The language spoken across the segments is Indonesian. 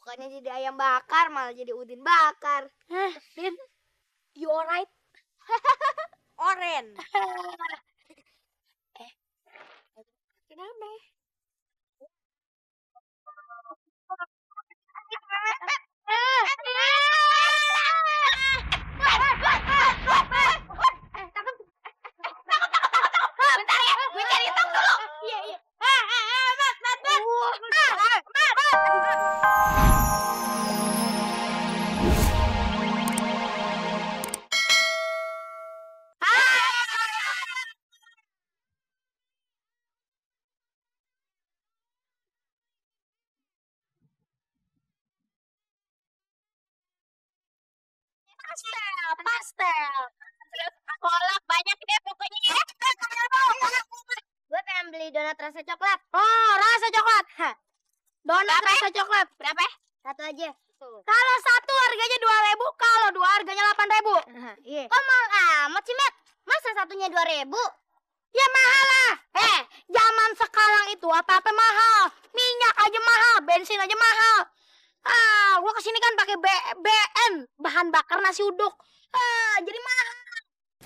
Bukannya jadi ayam bakar, malah jadi Udin bakar. Hah, Din? You alright? Oren. Kenapa? Bentar ya, gue cari tong dulu. Iya. Pastel. Kolak banyak deh pokoknya ya. Gue pengen beli donat rasa coklat. Oh, rasa coklat. Donat Berapa? rasa coklat. Berapa? Satu aja. Kalau satu harganya 2.000, kalau dua harganya 8.000. Iya. Kok mahal amat sih, Met? Masa satunya 2.000? Ya mahal lah. Zaman sekarang itu apa-apa mahal. Minyak aja mahal, bensin aja mahal. Gua kesini kan pakai BBM, bahan bakar nasi uduk. Jadi mahal.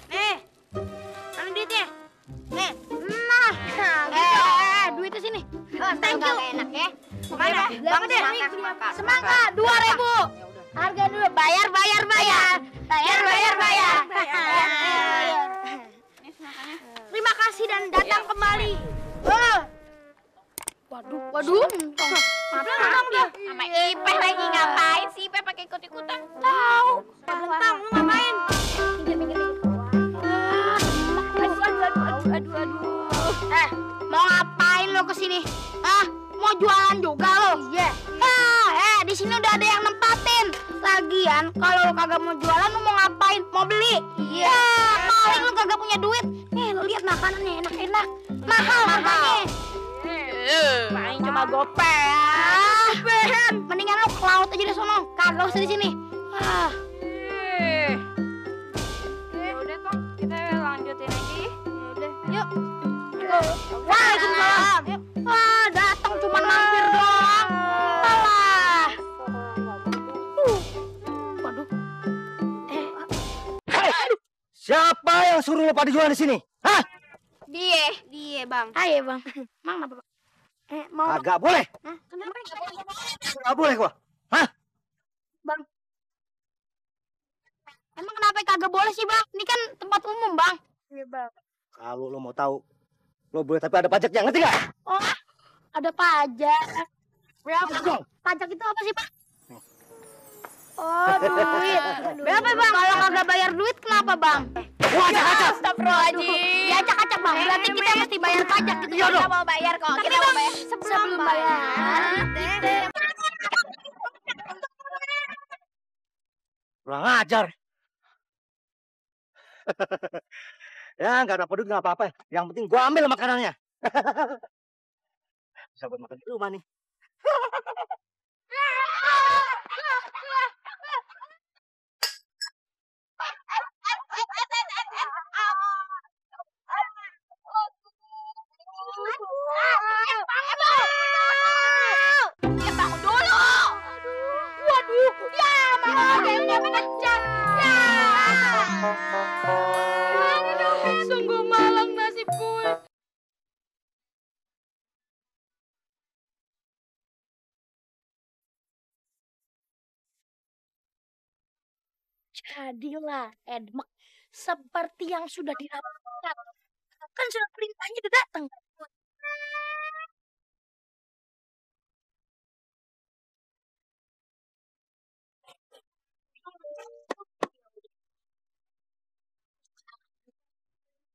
Nih, mana duitnya? Nih. Nah, duitnya sini. Thank you. Enak ya. Mana? Bang deh. Semangka. Semangka 2.000. Harga dulu, bayar. Terima kasih dan datang kembali. Waduh. Udah. Sama Ipeh lagi ngapain sih? Ipeh pakai ikut-ikutan. Tahu. Bentang, lu ngapain? Minggir. Aduh. Mau ngapain lo kesini? Mau jualan juga lo? Iya. Di sini udah ada yang nempatin. Lagian kalau lo kagak mau jualan, lo mau ngapain? Mau beli? Iya. Paling lo kagak punya duit. Nih, lo lihat makanannya enak-enak. Mahal harganya. Main cuma gopeng. Mendingan lo ke laut aja di sono. Kagak usah di sini. Ya udah kok, kita lanjutin lagi. Udah. Yuk. Waalaikumsalam. Datang cuma mampir doang. Alah. Waduh. Siapa yang suruh lo pada jualan di sini? Hah? Dia, Bang. Ayo, Bang. Mang apa, Bang? Mau Kagak boleh. kenapa? Kagak boleh gua. Hah? Bang. Emang kenapa kagak boleh sih, Bang? Ini kan tempat umum, Bang. Iya, Bang. Kalau lo mau tahu, lo boleh tapi ada pajaknya, ngerti gak? Oh, ada pajak. Berapa? Dong. Pajak itu apa sih, Pak? Oh, duit. Berapa, Bang? Kalau kagak bayar duit, kenapa, Bang? Wah, acak-acak. Astagfirullahaladzim. Diacak-acak, Bang. Berarti kita mesti bayar pajak gitu. Iya dong. Kita mau bayar kok. Tapi, Kita mau Bang, bayar. sebelum bayar. Kurang ajar. Ya, nggak dapat duit nggak apa-apa. Yang penting gua ambil makanannya. Bisa buat makan di rumah nih. Bangun dulu. Waduh, ya malah kayaknya pecah. Ya. Sungguh malang nasib gue. Jadilah Edmek seperti yang sudah diramalkan. Kan sudah perintahnya udah datang.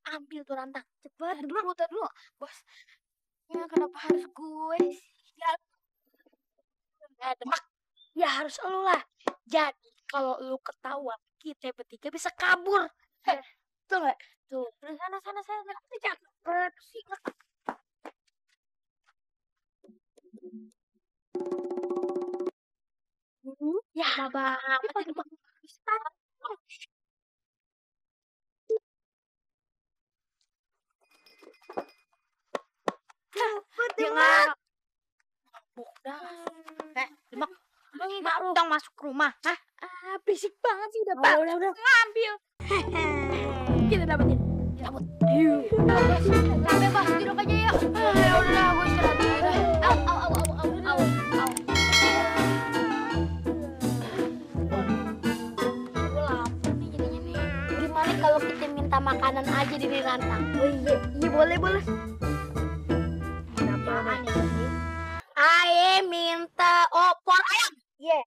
Ambil tuh rantang. Cepet, dulu. Bos. Ya kenapa harus gue sih? Ya, Demak. Ya harus elu lah. Jadi kalau lu ketahuan, kita bertiga bisa kabur. Tuh nggak? Tuh. Sana. Cepet sih. Ya, Bang. Demak. Mabuk dah. Demak. Lu mak lu. Tong masuk rumah. Hah? Berisik banget sih udah. Udah. Ngambil. Kita dapetin. Cabut. Capek bos, duduk aja yuk. Ya udah, gue istirahat dulu. Au. Gue lapar nih jadinya nih. Gimana kalau kita minta makanan aja di Rantang? Oh iya boleh. Apaan ya sih? Aye minta opor ayam. Iya.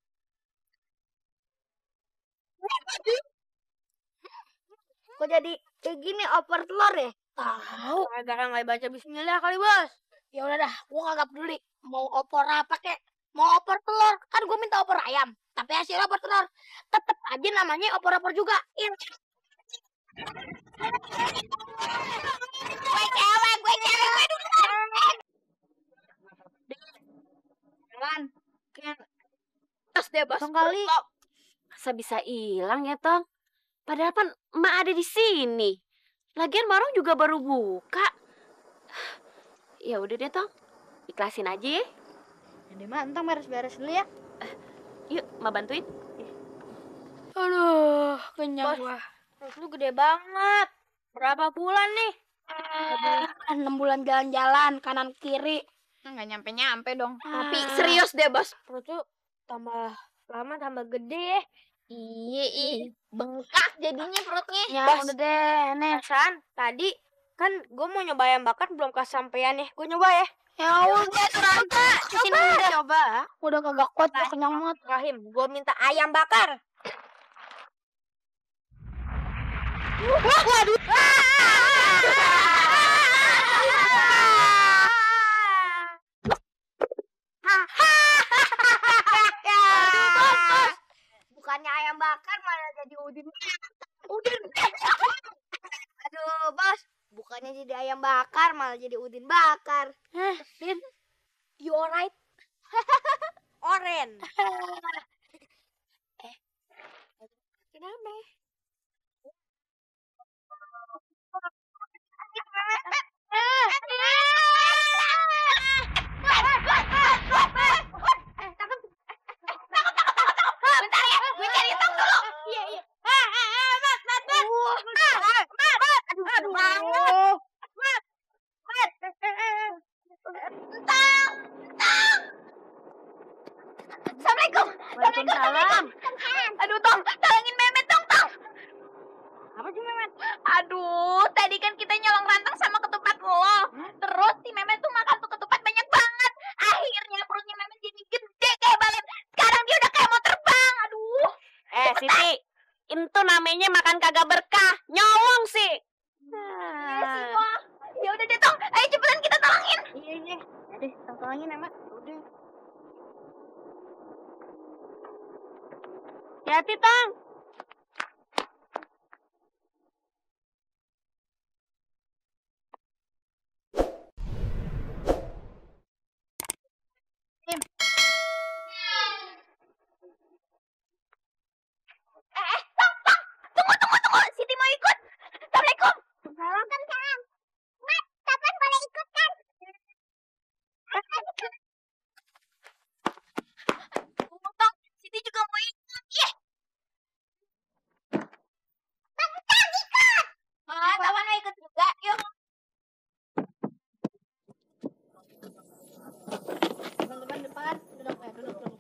Kok jadi kayak gini opor telur ya? Tahu. Gara-gara nggak baca bismillah kali bos. Ya udah dah, gue kagak peduli. Mau opor apa kek? Mau opor telur? Kan gue minta opor ayam. Tapi hasilnya opor telur. Tetep aja namanya opor-opor juga. Gue cewek duluan. Jalan. Terus deh bos. Tong kali. Masa bisa hilang ya, Tong? Padahal kan emak ada di sini. Lagian warung juga baru buka. Ya udah deh, Tong. Ikhlasin aja ya. Jadi mah entang beres-beres dulu ya. Yuk, emak bantuin. Aduh, kenyang Bos. gua. Perut lu gede banget. Berapa bulan nih? 6 bulan jalan-jalan kanan kiri. Nggak nyampe dong. Tapi Serius deh bos. Perut lu tambah lama tambah gede. Iya. Bengkak jadinya perutnya. ya Bos. udah deh, nih. Perasaan tadi kan gue mau nyoba ayam bakar belum kesampaian nih. Gue nyoba ya. Ya udah, Ranta. Sini udah. Coba. Udah kagak kuat, udah kenyang banget. Rahim, gue minta ayam bakar. Waduh. Bukannya ayam bakar malah jadi udin. Aduh, bos. Bukannya jadi ayam bakar malah jadi udin bakar. Din, you alright? Oren. Kenapa? Bentar ya, gue cari tong dulu. Iya. Aduh. Assalamualaikum. Waalaikumsalam. Aduh, Tong, tolongin Memet dong, Tong. Apa sih Memet? Aduh, tadi kan kita nyolong rantang sama ketupat lo. Terus si Memet tuh makan tuh ketupat banyak banget. Akhirnya perutnya Memet jadi gede kayak balon. Sekarang dia udah kayak mau terbang. Aduh. Siti, itu namanya makan kagak berkah. Nyolong sih. Iya sih, Wah. Ya udah deh, Tong. Ayo cepetan kita tolongin. Iya. Aduh, tolongin ya, Mak. Udah. Hati, Tong. Tunggu. Siti mau ikut. Assalamualaikum. Waalaikumsalam. Mat, Tapan boleh ikut kan? Tong, Siti juga mau ikut. Iya. Tapan ikut. Tapan mau ikut juga. Yuk. Teman-teman depan, duduk.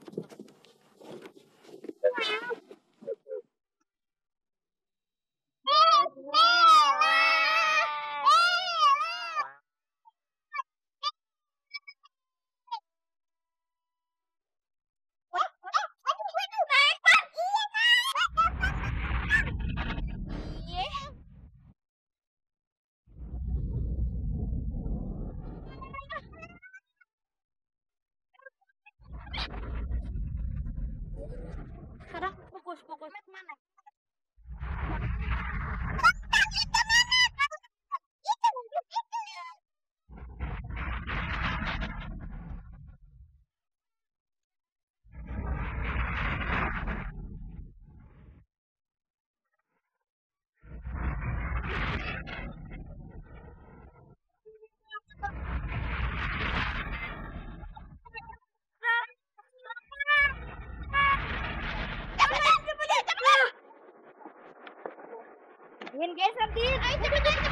Sekarang fokus. Mana? geser, Din. Ayo cepetan,